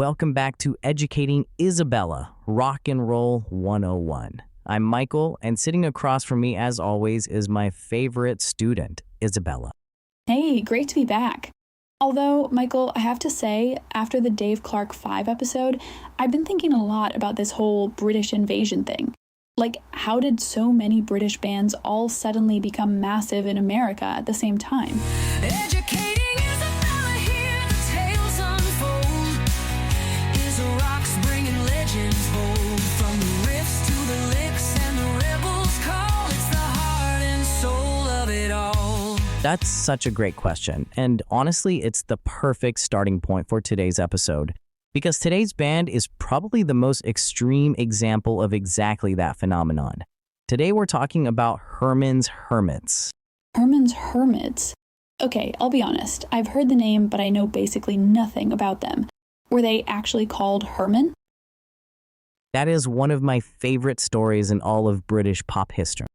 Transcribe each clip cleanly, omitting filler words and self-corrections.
Welcome back to Educating Isabella, Rock and Roll 101. I'm Michael, and sitting across from me, as always, is my favorite student, Isabella. Hey, great to be back. Although, Michael, I have to say, after the Dave Clark 5 episode, I've been thinking a lot about this whole British invasion thing. Like, how did so many British bands all suddenly become massive in America at the same time? Educating Isabella, here the tales unfold. Is rocks bringing legends bold. From the riffs to the licks and the rebels call. It's the heart and soul of it all. That's such a great question, and honestly, it's the perfect starting point for today's episode. Because today's band is probably the most extreme example of exactly that phenomenon. Today we're talking about Herman's Hermits. Herman's Hermits? Okay, I'll be honest. I've heard the name, but I know basically nothing about them. Were they actually called Herman? That is one of my favorite stories in all of British pop history.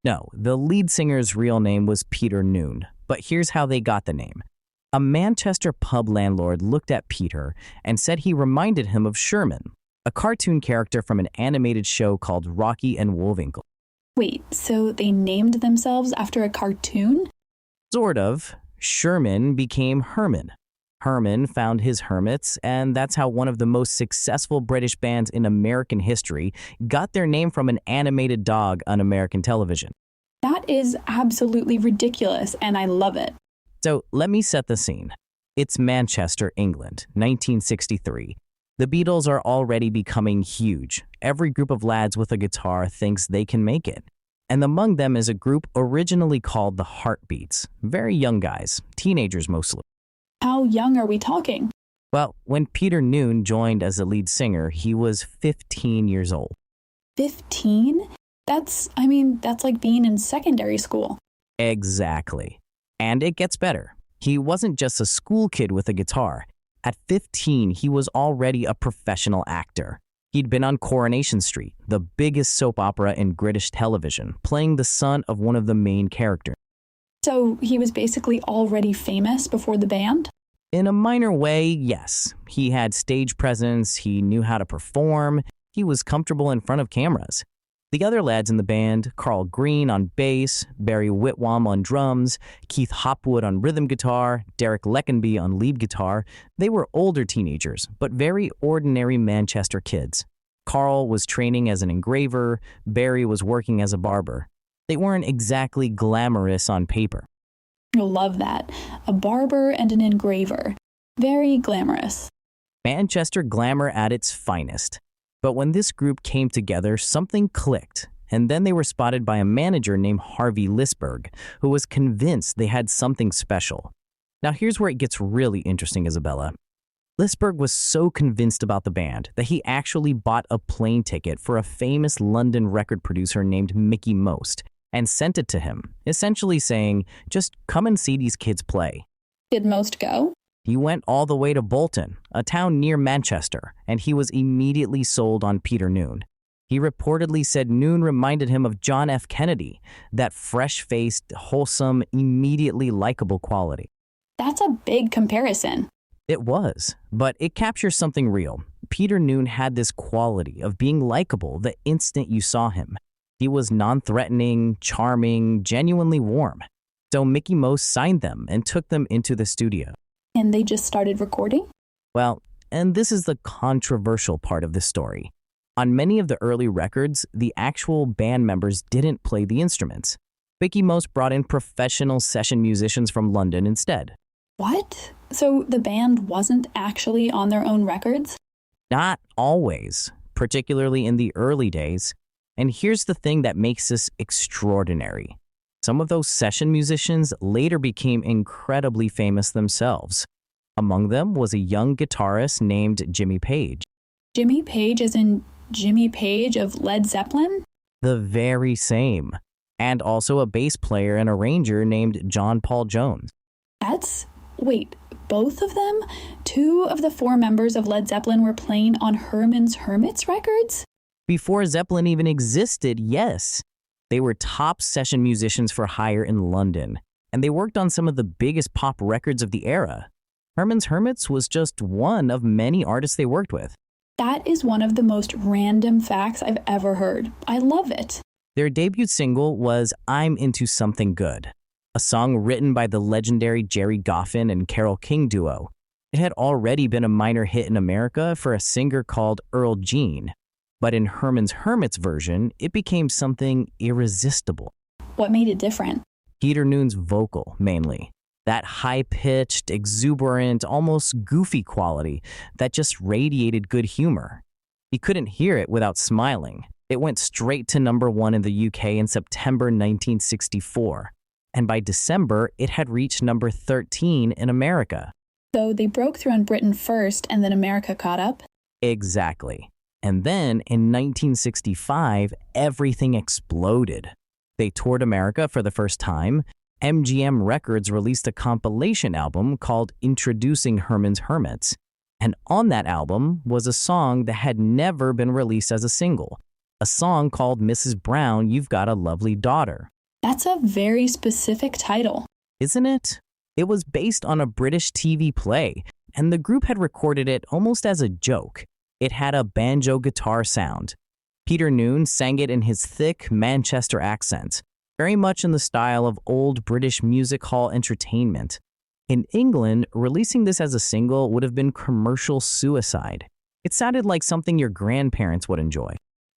No, the lead singer's real name was Peter Noone, but here's how they got the name. A Manchester pub landlord looked at Peter and said he reminded him of Sherman, a cartoon character from an animated show called Rocky and Bullwinkle. Wait, so they named themselves after a cartoon? Sort of. Sherman became Herman. Herman found his Hermits, and that's how one of the most successful British bands in American history got their name from an animated dog on American television. That is absolutely ridiculous, and I love it. So let me set the scene. It's Manchester, England, 1963. The Beatles are already becoming huge. Every group of lads with a guitar thinks they can make it. And among them is a group originally called the Heartbeats. Very young guys, teenagers mostly. How young are we talking? Well, when Peter Noone joined as the lead singer, he was 15 years old. 15? That's like being in secondary school. Exactly. And it gets better. He wasn't just a school kid with a guitar. At 15, he was already a professional actor. He'd been on Coronation Street, the biggest soap opera in British television, playing the son of one of the main characters. So he was basically already famous before the band? In a minor way, yes. He had stage presence, he knew how to perform, he was comfortable in front of cameras. The other lads in the band, Carl Green on bass, Barry Whitwam on drums, Keith Hopwood on rhythm guitar, Derek Leckenby on lead guitar, they were older teenagers, but very ordinary Manchester kids. Carl was training as an engraver, Barry was working as a barber. They weren't exactly glamorous on paper. You'll love that. A barber and an engraver. Very glamorous. Manchester glamour at its finest. But when this group came together, something clicked, and then they were spotted by a manager named Harvey Lisberg, who was convinced they had something special. Now here's where it gets really interesting, Isabella. Lisberg was so convinced about the band that he actually bought a plane ticket for a famous London record producer named Mickie and sent it to him, essentially saying, just come and see these kids play. Did Most go? He went all the way to Bolton, a town near Manchester, and he was immediately sold on Peter Noone. He reportedly said Noone reminded him of John F. Kennedy, that fresh-faced, wholesome, immediately likable quality. That's a big comparison. It was, but it captures something real. Peter Noone had this quality of being likable the instant you saw him. He was non-threatening, charming, genuinely warm. So Mickie Most signed them and took them into the studio. And they just started recording? Well, and this is the controversial part of the story. On many of the early records, the actual band members didn't play the instruments. Mickie Most brought in professional session musicians from London instead. What? So the band wasn't actually on their own records? Not always, particularly in the early days. And here's the thing that makes this extraordinary. Some of those session musicians later became incredibly famous themselves. Among them was a young guitarist named Jimmy Page. Jimmy Page as in Jimmy Page of Led Zeppelin? The very same. And also a bass player and arranger named John Paul Jones. Wait, both of them? 2 of the 4 members of Led Zeppelin were playing on Herman's Hermits records? Before Zeppelin even existed, yes. They were top session musicians for hire in London, and they worked on some of the biggest pop records of the era. Herman's Hermits was just one of many artists they worked with. That is one of the most random facts I've ever heard. I love it. Their debut single was I'm Into Something Good, a song written by the legendary Jerry Goffin and Carole King duo. It had already been a minor hit in America for a singer called Earl Jean, but in Herman's Hermits version, it became something irresistible. What made it different? Peter Noone's vocal, mainly. That high-pitched, exuberant, almost goofy quality that just radiated good humor. You couldn't hear it without smiling. It went straight to number 1 in the UK in September 1964, and by December, it had reached number 13 in America. So they broke through in Britain first, and then America caught up? Exactly. And then, in 1965, everything exploded. They toured America for the first time. MGM Records released a compilation album called Introducing Herman's Hermits. And on that album was a song that had never been released as a single. A song called Mrs. Brown, You've Got a Lovely Daughter. That's a very specific title. Isn't it? It was based on a British TV play, and the group had recorded it almost as a joke. It had a banjo guitar sound. Peter Noone sang it in his thick Manchester accent, very much in the style of old British music hall entertainment. In England, releasing this as a single would have been commercial suicide. It sounded like something your grandparents would enjoy.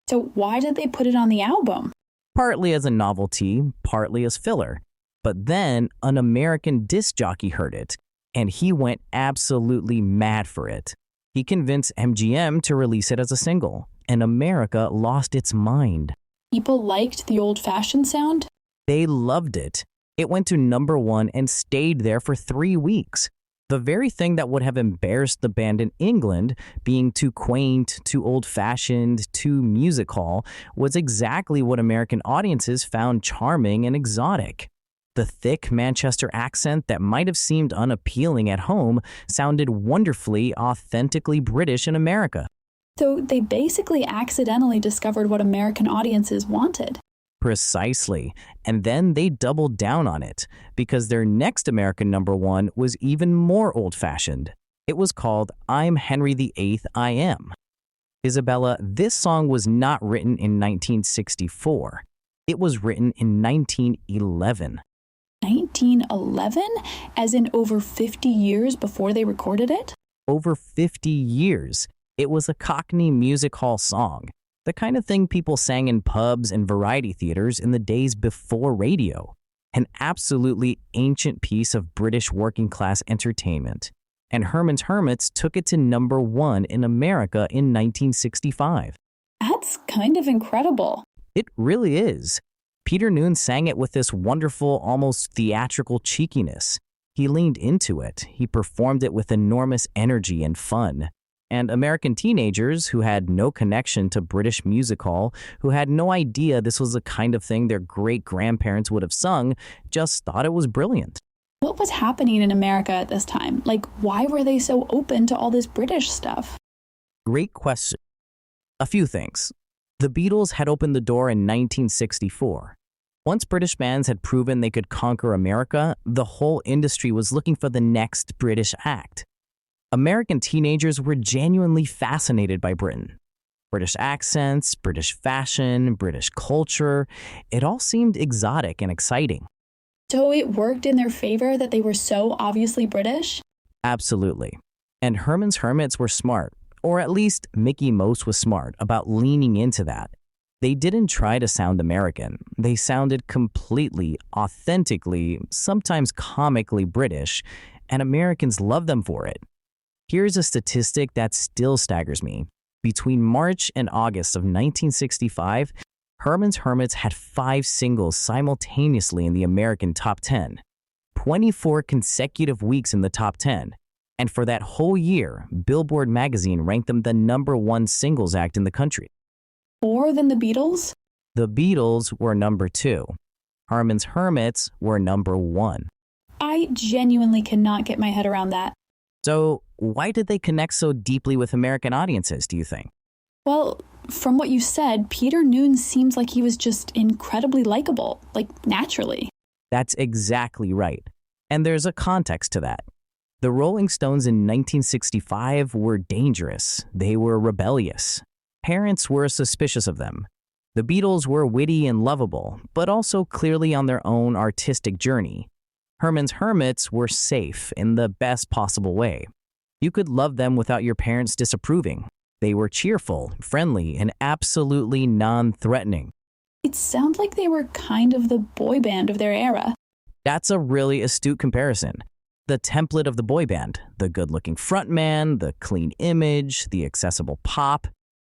So why did they put it on the album? Partly as a novelty, partly as filler. But then an American disc jockey heard it, and he went absolutely mad for it. He convinced MGM to release it as a single, and America lost its mind. People liked the old-fashioned sound? They loved it. It went to number 1 and stayed there for 3 weeks. The very thing that would have embarrassed the band in England, being too quaint, too old-fashioned, too music hall, was exactly what American audiences found charming and exotic. The thick Manchester accent that might have seemed unappealing at home sounded wonderfully, authentically British in America. So they basically accidentally discovered what American audiences wanted. Precisely. And then they doubled down on it, because their next American number 1 was even more old-fashioned. It was called I'm Henry VIII, I Am. Isabella, this song was not written in 1964. It was written in 1911. 1911? As in over 50 years before they recorded it? Over 50 years. It was a Cockney music hall song, the kind of thing people sang in pubs and variety theaters in the days before radio. An absolutely ancient piece of British working-class entertainment. And Herman's Hermits took it to number 1 in America in 1965. That's kind of incredible. It really is. Peter Noone sang it with this wonderful, almost theatrical cheekiness. He leaned into it. He performed it with enormous energy and fun. And American teenagers who had no connection to British music hall, who had no idea this was the kind of thing their great-grandparents would have sung, just thought it was brilliant. What was happening in America at this time? Like, why were they so open to all this British stuff? Great question. A few things. The Beatles had opened the door in 1964. Once British bands had proven they could conquer America, the whole industry was looking for the next British act. American teenagers were genuinely fascinated by Britain. British accents, British fashion, British culture, it all seemed exotic and exciting. So it worked in their favor that they were so obviously British? Absolutely. And Herman's Hermits were smart, or at least Mickie Most was smart about leaning into that. They didn't try to sound American. They sounded completely, authentically, sometimes comically British, and Americans loved them for it. Here's a statistic that still staggers me. Between March and August of 1965, Herman's Hermits had 5 singles simultaneously in the American top 10, 24 consecutive weeks in the top 10, and for that whole year, Billboard magazine ranked them the number 1 singles act in the country. More than the Beatles? The Beatles were number 2. Herman's Hermits were number 1. I genuinely cannot get my head around that. So why did they connect so deeply with American audiences, do you think? Well, from what you said, Peter Noone seems like he was just incredibly likable, like naturally. That's exactly right. And there's a context to that. The Rolling Stones in 1965 were dangerous. They were rebellious. Parents were suspicious of them. The Beatles were witty and lovable, but also clearly on their own artistic journey. Herman's Hermits were safe in the best possible way. You could love them without your parents disapproving. They were cheerful, friendly, and absolutely non-threatening. It sounds like they were kind of the boy band of their era. That's a really astute comparison. The template of the boy band, the good-looking frontman, the clean image, the accessible pop.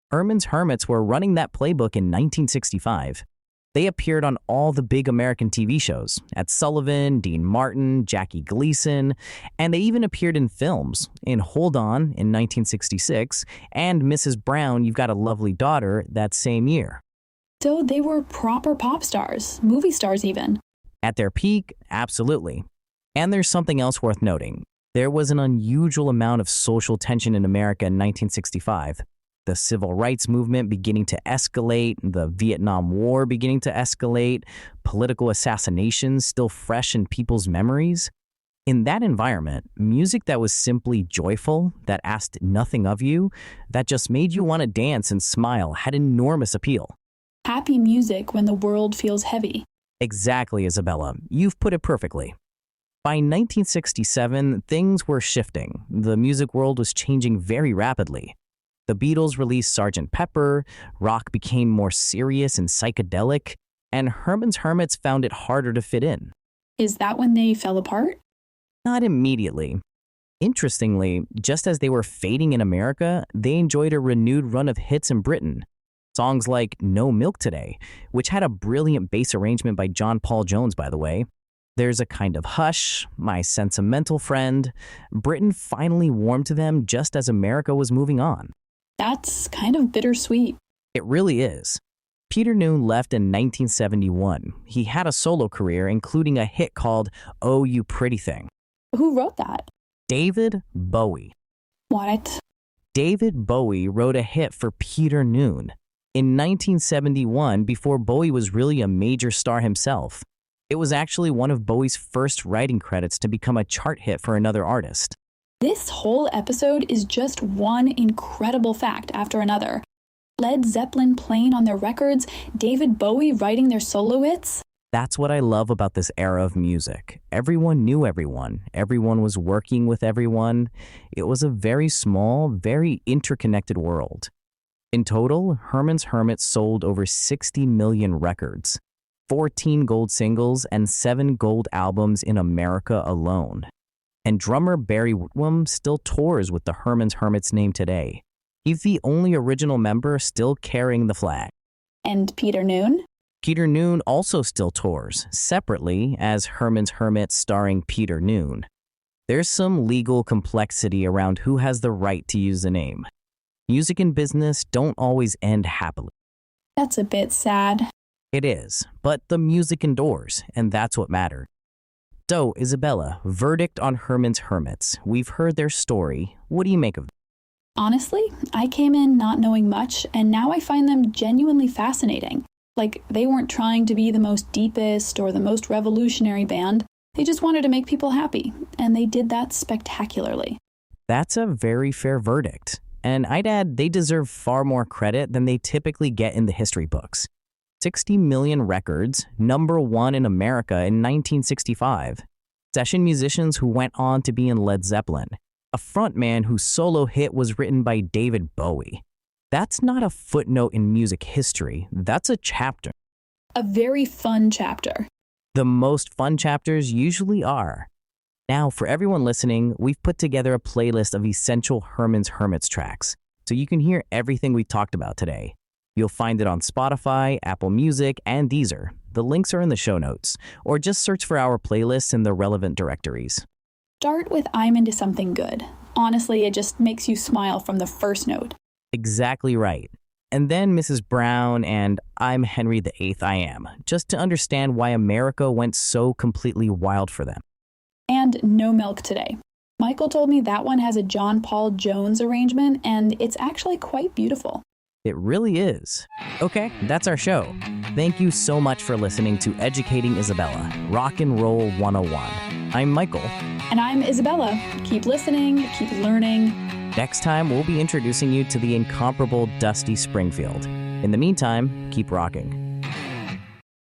Herman's Hermits were running that playbook in 1965. They appeared on all the big American TV shows, Ed Sullivan, Dean Martin, Jackie Gleason, and they even appeared in films, in Hold On in 1966, and Mrs. Brown, You've Got a Lovely Daughter that same year. So they were proper pop stars, movie stars even. At their peak, absolutely. And there's something else worth noting. There was an unusual amount of social tension in America in 1965. The civil rights movement beginning to escalate, the Vietnam War beginning to escalate, political assassinations still fresh in people's memories. In that environment, music that was simply joyful, that asked nothing of you, that just made you want to dance and smile had enormous appeal. Happy music when the world feels heavy. Exactly, Isabella. You've put it perfectly. By 1967, things were shifting. The music world was changing very rapidly. The Beatles released Sgt. Pepper, rock became more serious and psychedelic, and Herman's Hermits found it harder to fit in. Is that when they fell apart? Not immediately. Interestingly, just as they were fading in America, they enjoyed a renewed run of hits in Britain. Songs like No Milk Today, which had a brilliant bass arrangement by John Paul Jones, by the way. There's a Kind of Hush, My Sentimental Friend. Britain finally warmed to them just as America was moving on. That's kind of bittersweet. It really is. Peter Noone left in 1971. He had a solo career, including a hit called Oh You Pretty Thing. Who wrote that? David Bowie. What? David Bowie wrote a hit for Peter Noone in 1971 before Bowie was really a major star himself. It was actually one of Bowie's first writing credits to become a chart hit for another artist. This whole episode is just one incredible fact after another. Led Zeppelin playing on their records, David Bowie writing their solo hits. That's what I love about this era of music. Everyone knew everyone. Everyone was working with everyone. It was a very small, very interconnected world. In total, Herman's Hermits sold over 60 million records, 14 gold singles, and 7 gold albums in America alone. And drummer Barry Whitwam still tours with the Herman's Hermits name today. He's the only original member still carrying the flag. And Peter Noone? Peter Noone also still tours, separately as Herman's Hermits starring Peter Noone. There's some legal complexity around who has the right to use the name. Music and business don't always end happily. That's a bit sad. It is, but the music endures, and that's what matters. So, Isabella, verdict on Herman's Hermits. We've heard their story. What do you make of it? Honestly, I came in not knowing much, and now I find them genuinely fascinating. Like, they weren't trying to be the most deepest or the most revolutionary band. They just wanted to make people happy, and they did that spectacularly. That's a very fair verdict. And I'd add they deserve far more credit than they typically get in the history books. 60 million records, #1 in America in 1965. Session musicians who went on to be in Led Zeppelin. A frontman whose solo hit was written by David Bowie. That's not a footnote in music history. That's a chapter. A very fun chapter. The most fun chapters usually are. Now, for everyone listening, we've put together a playlist of essential Herman's Hermits tracks, so you can hear everything we talked about today. You'll find it on Spotify, Apple Music, and Deezer. The links are in the show notes, or just search for our playlists in the relevant directories. Start with I'm Into Something Good. Honestly, it just makes you smile from the first note. Exactly right. And then Mrs. Brown and I'm Henry VIII I Am, just to understand why America went so completely wild for them. And No Milk Today. Michael told me that one has a John Paul Jones arrangement, and it's actually quite beautiful. It really is. Okay, that's our show. Thank you so much for listening to Educating Isabella, Rock and Roll 101. I'm Michael. And I'm Isabella. Keep listening, keep learning. Next time, we'll be introducing you to the incomparable Dusty Springfield. In the meantime, keep rocking.